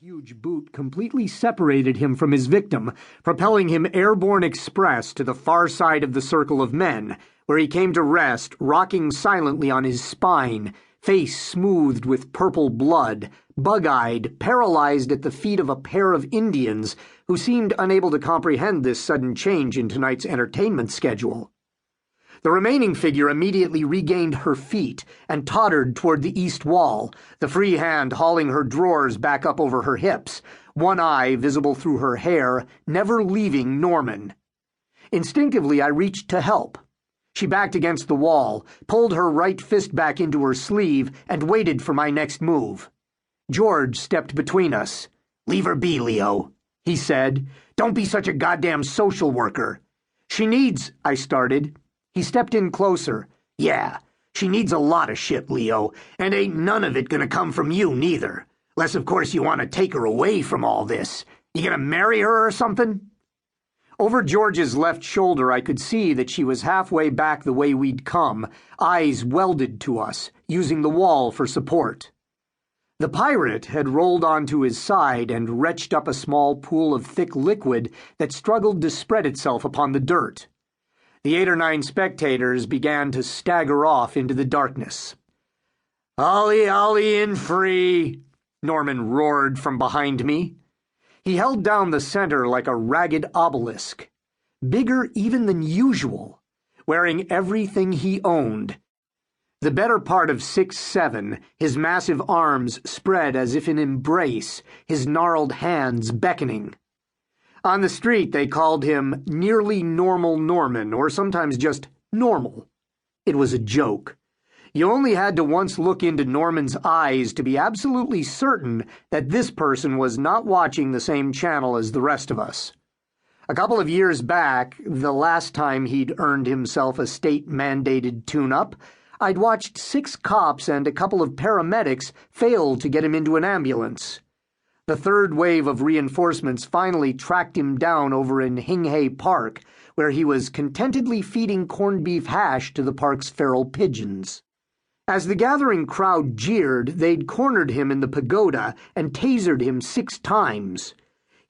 Huge boot completely separated him from his victim, propelling him airborne express to the far side of the circle of men, where he came to rest, rocking silently on his spine, face smoothed with purple blood, bug-eyed, paralyzed at the feet of a pair of Indians who seemed unable to comprehend this sudden change in tonight's entertainment schedule. The remaining figure immediately regained her feet and tottered toward the east wall, the free hand hauling her drawers back up over her hips, one eye visible through her hair, never leaving Norman. Instinctively, I reached to help. She backed against the wall, pulled her right fist back into her sleeve, and waited for my next move. George stepped between us. "Leave her be, Leo," he said. "Don't be such a goddamn social worker." "She needs," I started. He stepped in closer. "Yeah, she needs a lot of shit, Leo, and ain't none of it gonna come from you, neither. Unless, of course, you want to take her away from all this. You gonna marry her or something?" Over George's left shoulder, I could see that she was halfway back the way we'd come, eyes welded to us, using the wall for support. The pirate had rolled onto his side and retched up a small pool of thick liquid that struggled to spread itself upon the dirt. The 8 or 9 spectators began to stagger off into the darkness. "Ollie, ollie in free," Norman roared from behind me. He held down the center like a ragged obelisk, bigger even than usual, wearing everything he owned. The better part of 6'7", his massive arms spread as if in embrace, his gnarled hands beckoning. On the street, they called him Nearly Normal Norman, or sometimes just Normal. It was a joke. You only had to once look into Norman's eyes to be absolutely certain that this person was not watching the same channel as the rest of us. A couple of years back, the last time he'd earned himself a state-mandated tune-up, I'd watched 6 cops and a couple of paramedics fail to get him into an ambulance. The third wave of reinforcements finally tracked him down over in Hinghay Park, where he was contentedly feeding corned beef hash to the park's feral pigeons. As the gathering crowd jeered, they'd cornered him in the pagoda and tasered him 6 times.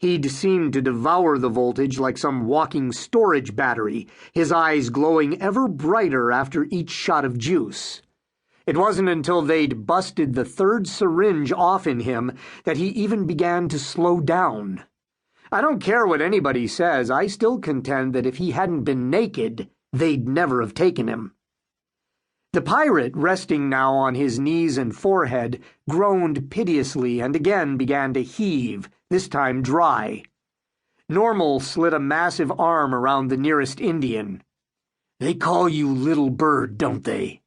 He'd seemed to devour the voltage like some walking storage battery, his eyes glowing ever brighter after each shot of juice. It wasn't until they'd busted the 3rd syringe off in him that he even began to slow down. I don't care what anybody says, I still contend that if he hadn't been naked, they'd never have taken him. The pirate, resting now on his knees and forehead, groaned piteously and again began to heave, this time dry. Normal slid a massive arm around the nearest Indian. "They call you Little Bird, don't they?"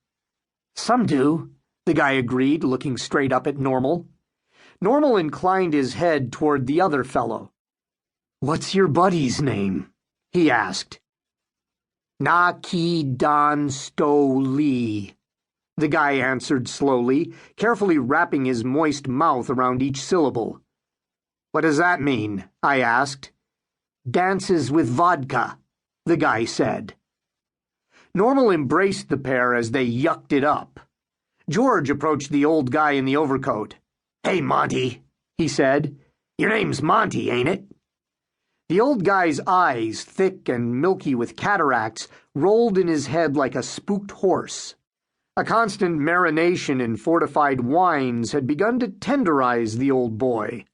"Some do," the guy agreed, looking straight up at Normal. Normal inclined his head toward the other fellow. "What's your buddy's name?" he asked. "Na-Ki Don Sto Lee," the guy answered slowly, carefully wrapping his moist mouth around each syllable. "What does that mean?" I asked. "Dances with vodka," the guy said. Normal embraced the pair as they yucked it up. George approached the old guy in the overcoat. "Hey, Monty," he said. "Your name's Monty, ain't it?" The old guy's eyes, thick and milky with cataracts, rolled in his head like a spooked horse. A constant marination in fortified wines had begun to tenderize the old boy,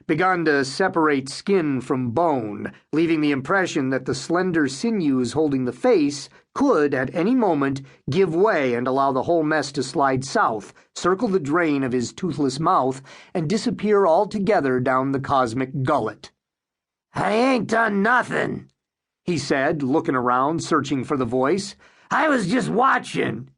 begun to separate skin from bone, leaving the impression that the slender sinews holding the face could, at any moment, give way and allow the whole mess to slide south, circle the drain of his toothless mouth, and disappear altogether down the cosmic gullet. "I ain't done nothing," he said, looking around, searching for the voice. "I was just watching."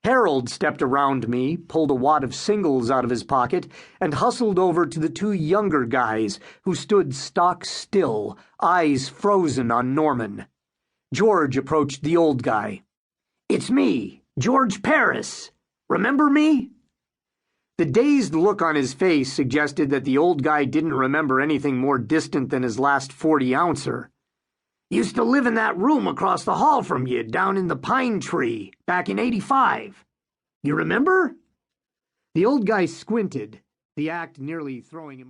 Harold stepped around me, pulled a wad of singles out of his pocket, and hustled over to the 2 younger guys, who stood stock still, eyes frozen on Norman. George approached the old guy. "It's me, George Paris. Remember me?" The dazed look on his face suggested that the old guy didn't remember anything more distant than his last 40-ouncer. "Used to live in that room across the hall from you, down in the pine tree, back in '85. You remember?" The old guy squinted, the act nearly throwing him